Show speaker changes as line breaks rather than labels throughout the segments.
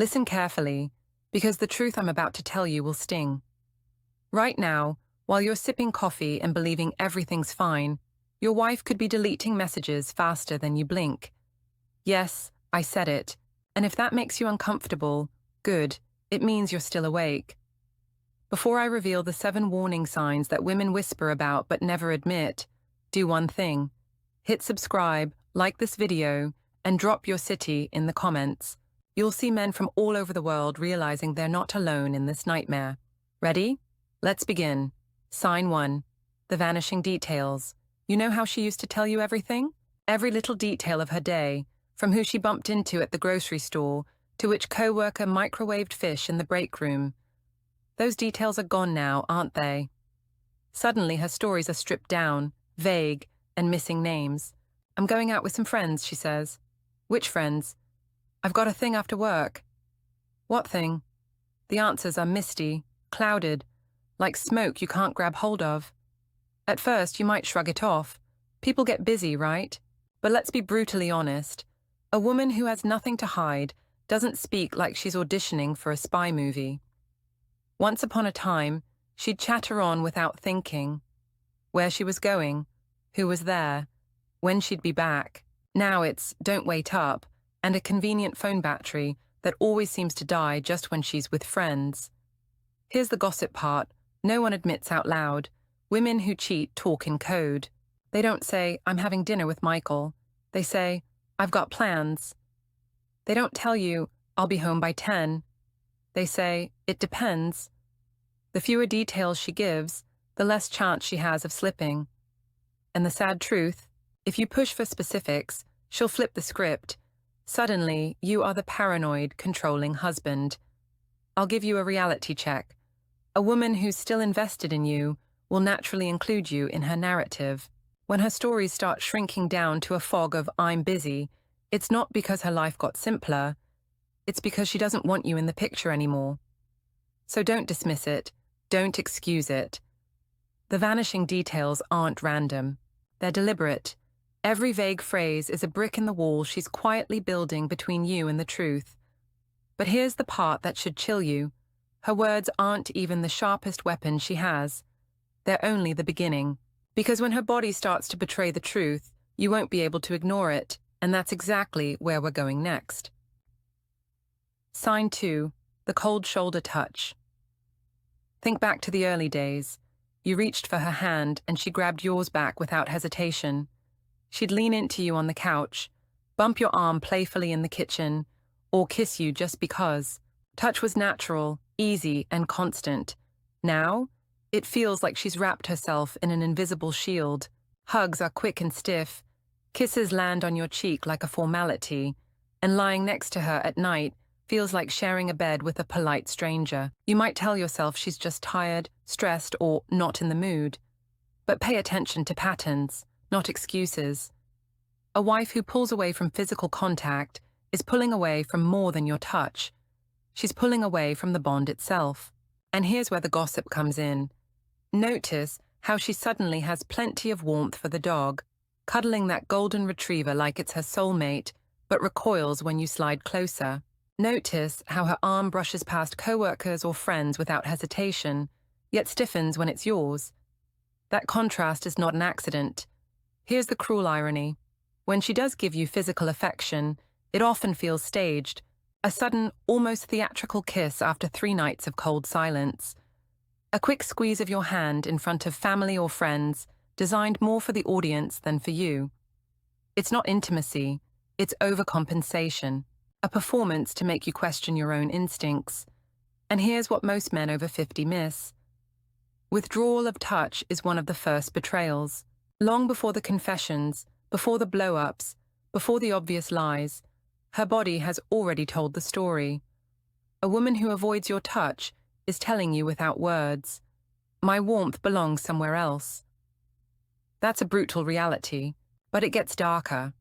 Listen carefully, because the truth I'm about to tell you will sting. Right now, while you're sipping coffee and believing everything's fine, your wife could be deleting messages faster than you blink. Yes, I said it, and if that makes you uncomfortable, good, it means you're still awake. Before I reveal the 7 warning signs that women whisper about but never admit, do one thing. Hit subscribe, like this video, and drop your city in the comments. You'll see men from all over the world realizing they're not alone in this nightmare. Ready? Let's begin. Sign 1. The vanishing details. You know how she used to tell you everything? Every little detail of her day, from who she bumped into at the grocery store, to which co-worker microwaved fish in the break room. Those details are gone now, aren't they? Suddenly her stories are stripped down, vague, and missing names. I'm going out with some friends, she says. Which friends? I've got a thing after work. What thing? The answers are misty, clouded, like smoke you can't grab hold of. At first, you might shrug it off. People get busy, right? But let's be brutally honest. A woman who has nothing to hide doesn't speak like she's auditioning for a spy movie. Once upon a time, she'd chatter on without thinking. Where she was going, who was there, when she'd be back. Now it's don't wait up, and a convenient phone battery that always seems to die just when she's with friends. Here's the gossip part. No one admits out loud. Women who cheat talk in code. They don't say, I'm having dinner with Michael. They say, I've got plans. They don't tell you, I'll be home by 10. They say, it depends. The fewer details she gives, the less chance she has of slipping. And the sad truth, if you push for specifics, she'll flip the script. Suddenly, you are the paranoid, controlling husband. I'll give you a reality check. A woman who's still invested in you will naturally include you in her narrative. When her stories start shrinking down to a fog of I'm busy, it's not because her life got simpler. It's because she doesn't want you in the picture anymore. So don't dismiss it. Don't excuse it. The vanishing details aren't random. They're deliberate. Every vague phrase is a brick in the wall she's quietly building between you and the truth. But here's the part that should chill you. Her words aren't even the sharpest weapon she has. They're only the beginning. Because when her body starts to betray the truth, you won't be able to ignore it, and that's exactly where we're going next. Sign 2. The cold shoulder touch. Think back to the early days. You reached for her hand and she grabbed yours back without hesitation. She'd lean into you on the couch, bump your arm playfully in the kitchen, or kiss you just because. Touch was natural, easy, and constant. Now, it feels like she's wrapped herself in an invisible shield. Hugs are quick and stiff. Kisses land on your cheek like a formality, and lying next to her at night feels like sharing a bed with a polite stranger. You might tell yourself she's just tired, stressed, or not in the mood. But pay attention to patterns, not excuses. A wife who pulls away from physical contact is pulling away from more than your touch. She's pulling away from the bond itself. And here's where the gossip comes in. Notice how she suddenly has plenty of warmth for the dog, cuddling that golden retriever like it's her soulmate, but recoils when you slide closer. Notice how her arm brushes past coworkers or friends without hesitation, yet stiffens when it's yours. That contrast is not an accident. Here's the cruel irony. When she does give you physical affection, it often feels staged, a sudden, almost theatrical kiss after 3 nights of cold silence. A quick squeeze of your hand in front of family or friends, designed more for the audience than for you. It's not intimacy, it's overcompensation. A performance to make you question your own instincts. And here's what most men over 50 miss. Withdrawal of touch is one of the first betrayals. Long before the confessions, before the blow-ups, before the obvious lies, her body has already told the story. A woman who avoids your touch is telling you without words, my warmth belongs somewhere else. That's a brutal reality, but it gets darker.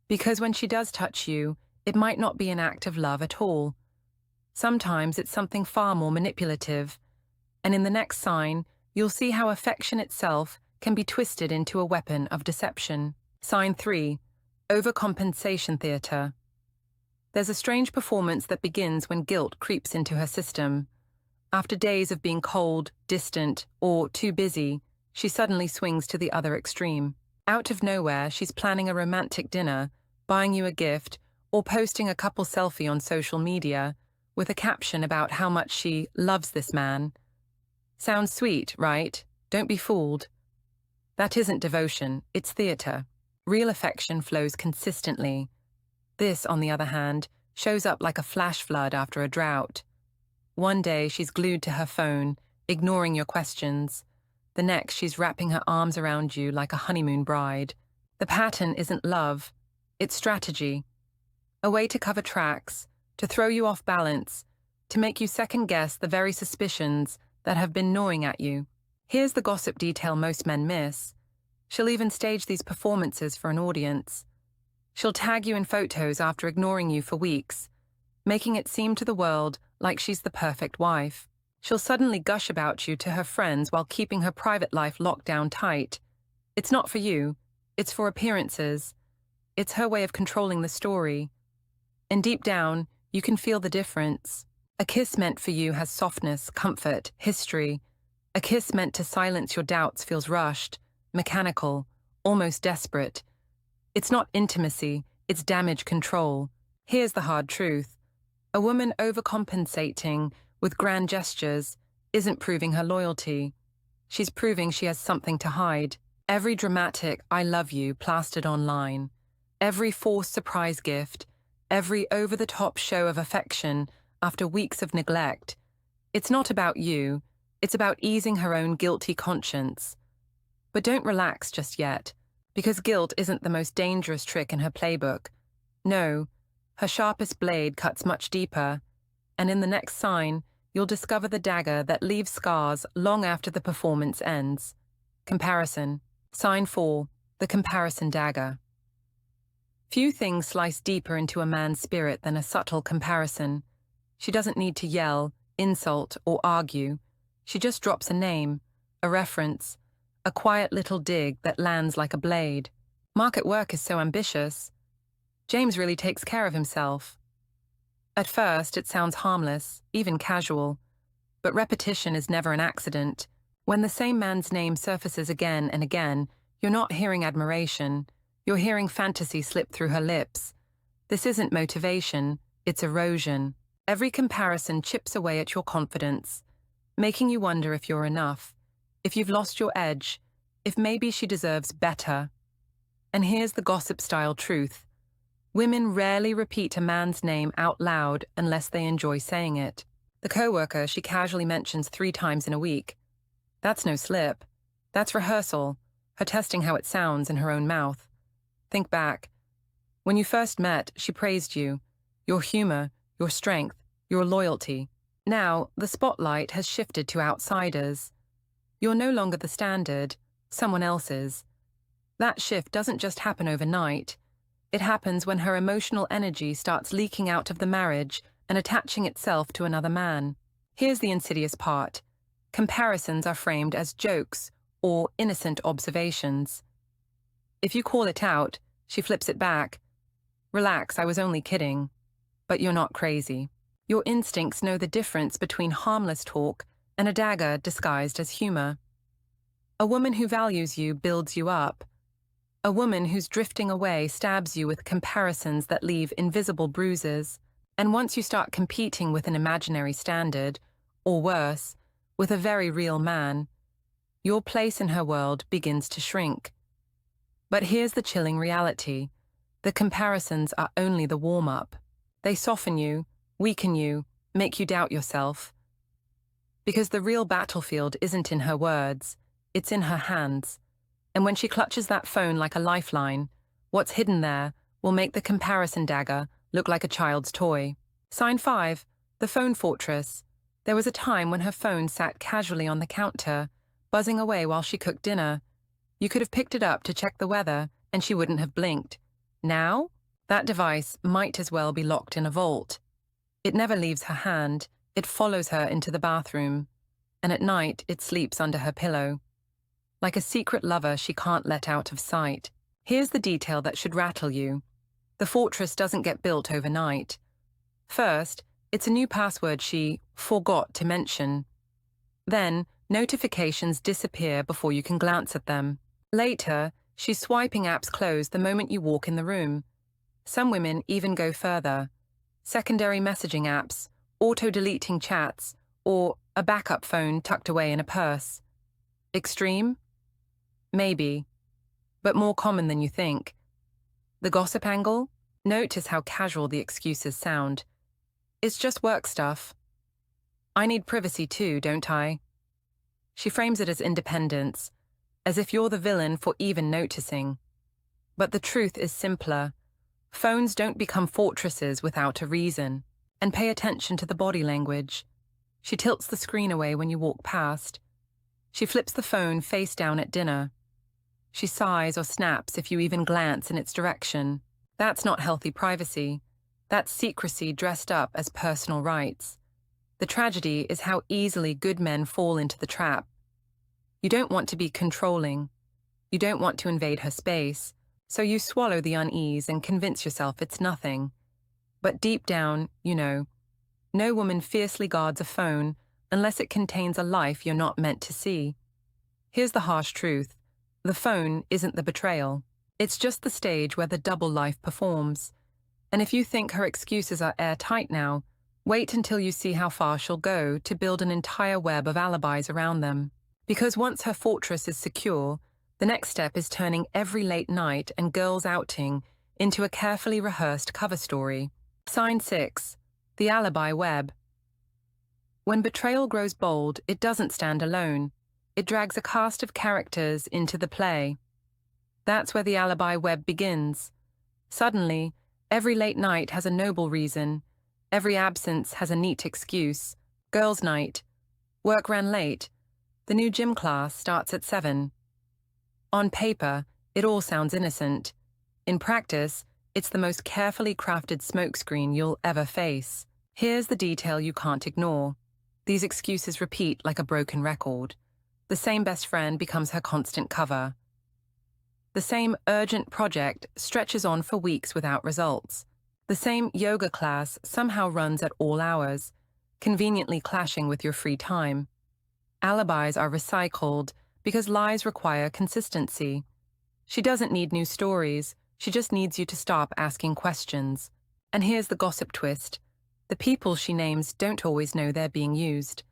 Because when she does touch you, it might not be an act of love at all. Sometimes it's something far more manipulative. And in the next sign, you'll see how affection itself can be twisted into a weapon of deception. Sign 3. Overcompensation theater. There's a strange performance that begins when guilt creeps into her system. After days of being cold, distant, or too busy, she suddenly swings to the other extreme. Out of nowhere, she's planning a romantic dinner, buying you a gift, or posting a couple selfie on social media with a caption about how much she loves this man. Sounds sweet, right? Don't be fooled. That isn't devotion, it's theater. Real affection flows consistently. This, on the other hand, shows up like a flash flood after a drought. One day she's glued to her phone, ignoring your questions. The next she's wrapping her arms around you like a honeymoon bride. The pattern isn't love, it's strategy. A way to cover tracks, to throw you off balance, to make you second-guess the very suspicions that have been gnawing at you. Here's the gossip detail most men miss. She'll even stage these performances for an audience. She'll tag you in photos after ignoring you for weeks, making it seem to the world like she's the perfect wife. She'll suddenly gush about you to her friends while keeping her private life locked down tight. It's not for you, it's for appearances. It's her way of controlling the story. And deep down, you can feel the difference. A kiss meant for you has softness, comfort, history. A kiss meant to silence your doubts feels rushed, mechanical, almost desperate. It's not intimacy, it's damage control. Here's the hard truth. A woman overcompensating with grand gestures isn't proving her loyalty. She's proving she has something to hide. Every dramatic "I love you" plastered online, every forced surprise gift, every over-the-top show of affection after weeks of neglect. It's not about you, it's about easing her own guilty conscience. But don't relax just yet, because guilt isn't the most dangerous trick in her playbook. No, her sharpest blade cuts much deeper, and in the next sign, you'll discover the dagger that leaves scars long after the performance ends. Comparison. Sign 4, the comparison dagger. Few things slice deeper into a man's spirit than a subtle comparison. She doesn't need to yell, insult, or argue. She just drops a name, a reference, a quiet little dig that lands like a blade. Mark at work is so ambitious. James really takes care of himself. At first, it sounds harmless, even casual. But repetition is never an accident. When the same man's name surfaces again and again, you're not hearing admiration. You're hearing fantasy slip through her lips. This isn't motivation, it's erosion. Every comparison chips away at your confidence, making you wonder if you're enough, if you've lost your edge, if maybe she deserves better. And here's the gossip-style truth. Women rarely repeat a man's name out loud unless they enjoy saying it. The coworker she casually mentions 3 times in a week. That's no slip. That's rehearsal, her testing how it sounds in her own mouth. Think back. When you first met, she praised you, your humor, your strength, your loyalty. Now, the spotlight has shifted to outsiders. You're no longer the standard, someone else's. That shift doesn't just happen overnight. It happens when her emotional energy starts leaking out of the marriage and attaching itself to another man. Here's the insidious part. Comparisons are framed as jokes or innocent observations. If you call it out, she flips it back. Relax, I was only kidding. But you're not crazy. Your instincts know the difference between harmless talk and a dagger disguised as humor. A woman who values you builds you up. A woman who's drifting away stabs you with comparisons that leave invisible bruises. And once you start competing with an imaginary standard, or worse, with a very real man, your place in her world begins to shrink. But here's the chilling reality. The comparisons are only the warm-up. They soften you, weaken you, make you doubt yourself. Because the real battlefield isn't in her words, it's in her hands. And when she clutches that phone like a lifeline, what's hidden there will make the comparison dagger look like a child's toy. Sign 5, the phone fortress. There was a time when her phone sat casually on the counter, buzzing away while she cooked dinner. You could have picked it up to check the weather, and she wouldn't have blinked. Now, that device might as well be locked in a vault. It never leaves her hand, it follows her into the bathroom, and at night it sleeps under her pillow. Like a secret lover she can't let out of sight. Here's the detail that should rattle you. The fortress doesn't get built overnight. First, it's a new password she forgot to mention. Then, notifications disappear before you can glance at them. Later, she's swiping apps closed the moment you walk in the room. Some women even go further. Secondary messaging apps, auto-deleting chats, or a backup phone tucked away in a purse. Extreme? Maybe, but more common than you think. The gossip angle? Notice how casual the excuses sound. It's just work stuff. I need privacy too, don't I? She frames it as independence, as if you're the villain for even noticing. But the truth is simpler. Phones don't become fortresses without a reason. And pay attention to the body language. She tilts the screen away when you walk past. She flips the phone face down at dinner. She sighs or snaps if you even glance in its direction. That's not healthy privacy. That's secrecy dressed up as personal rights. The tragedy is how easily good men fall into the trap. You don't want to be controlling. You don't want to invade her space, so you swallow the unease and convince yourself it's nothing. But deep down, you know, no woman fiercely guards a phone unless it contains a life you're not meant to see. Here's the harsh truth. The phone isn't the betrayal. It's just the stage where the double life performs. And if you think her excuses are airtight now, wait until you see how far she'll go to build an entire web of alibis around them. Because once her fortress is secure, the next step is turning every late night and girls' outing into a carefully rehearsed cover story. Sign 6. The alibi web. When betrayal grows bold, it doesn't stand alone. It drags a cast of characters into the play. That's where the alibi web begins. Suddenly, every late night has a noble reason. Every absence has a neat excuse. Girls' night. Work ran late. The new gym class starts at 7. On paper, it all sounds innocent. In practice, it's the most carefully crafted smokescreen you'll ever face. Here's the detail you can't ignore. These excuses repeat like a broken record. The same best friend becomes her constant cover. The same urgent project stretches on for weeks without results. The same yoga class somehow runs at all hours, conveniently clashing with your free time. Alibis are recycled because lies require consistency. She doesn't need new stories. She just needs you to stop asking questions. And here's the gossip twist. The people she names don't always know they're being used.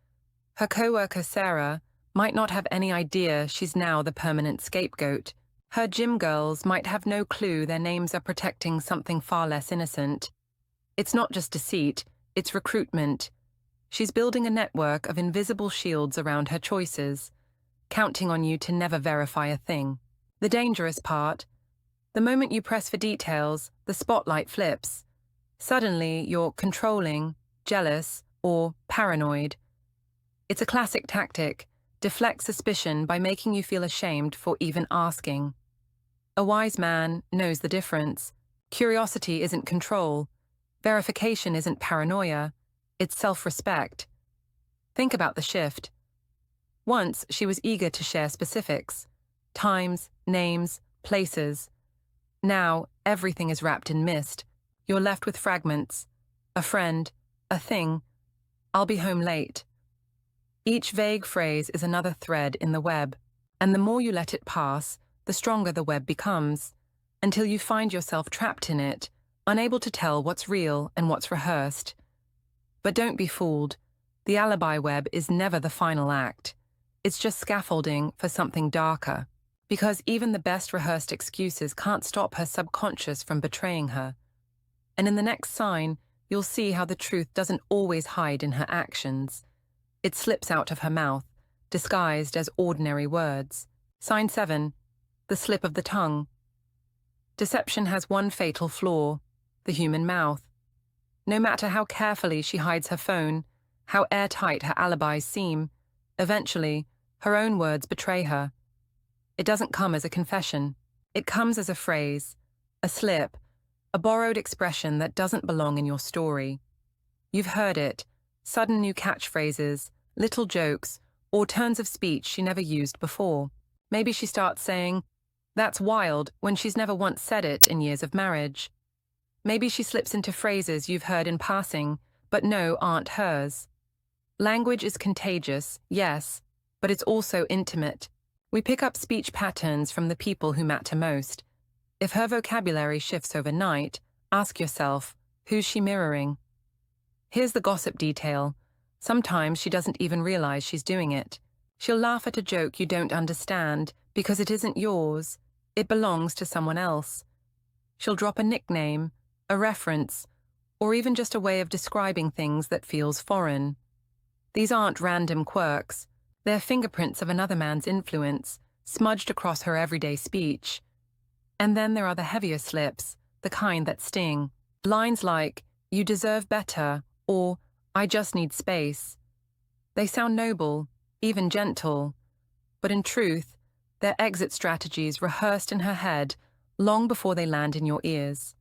Her coworker Sarah might not have any idea she's now the permanent scapegoat. Her gym girls might have no clue their names are protecting something far less innocent. It's not just deceit, it's recruitment. She's building a network of invisible shields around her choices, counting on you to never verify a thing. The dangerous part, the moment you press for details, the spotlight flips. Suddenly, you're controlling, jealous, or paranoid. It's a classic tactic. Deflect suspicion by making you feel ashamed for even asking. A wise man knows the difference. Curiosity isn't control. Verification isn't paranoia. It's self-respect. Think about the shift. Once, she was eager to share specifics. Times, names, places. Now, everything is wrapped in mist. You're left with fragments. A friend. A thing. I'll be home late. Each vague phrase is another thread in the web, and the more you let it pass, the stronger the web becomes, until you find yourself trapped in it, unable to tell what's real and what's rehearsed. But don't be fooled. The alibi web is never the final act. It's just scaffolding for something darker, because even the best rehearsed excuses can't stop her subconscious from betraying her. And in the next sign, you'll see how the truth doesn't always hide in her actions. It slips out of her mouth, disguised as ordinary words. Sign 7. The slip of the tongue. Deception has one fatal flaw, the human mouth. No matter how carefully she hides her phone, how airtight her alibis seem, eventually, her own words betray her. It doesn't come as a confession. It comes as a phrase, a slip, a borrowed expression that doesn't belong in your story. You've heard it. Sudden new catchphrases, little jokes, or turns of speech she never used before. Maybe she starts saying, "That's wild," when she's never once said it in years of marriage. Maybe she slips into phrases you've heard in passing, but no, aren't hers. Language is contagious, yes, but it's also intimate. We pick up speech patterns from the people who matter most. If her vocabulary shifts overnight, ask yourself, who's she mirroring? Here's the gossip detail. Sometimes she doesn't even realize she's doing it. She'll laugh at a joke you don't understand because it isn't yours. It belongs to someone else. She'll drop a nickname, a reference, or even just a way of describing things that feels foreign. These aren't random quirks. They're fingerprints of another man's influence, smudged across her everyday speech. And then there are the heavier slips, the kind that sting. Lines like, "You deserve better," or "I just need space." They sound noble, even gentle, but in truth, they're exit strategies rehearsed in her head long before they land in your ears.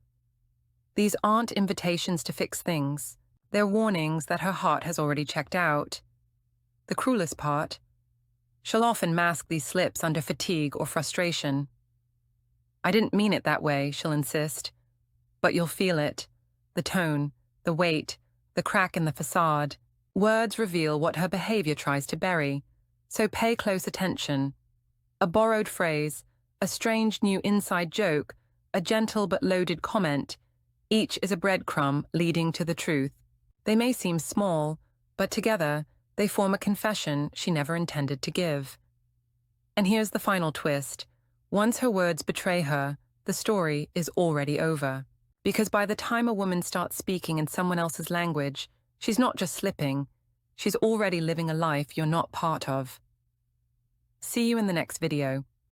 These aren't invitations to fix things. They're warnings that her heart has already checked out. The cruelest part, she'll often mask these slips under fatigue or frustration. "I didn't mean it that way," she'll insist, but you'll feel it. The tone, the weight, the crack in the facade. Words reveal what her behavior tries to bury, so pay close attention. A borrowed phrase, a strange new inside joke, a gentle but loaded comment, each is a breadcrumb leading to the truth. They may seem small, but together they form a confession she never intended to give. And here's the final twist. Once her words betray her, the story is already over. Because by the time a woman starts speaking in someone else's language, she's not just slipping, she's already living a life you're not part of. See you in the next video.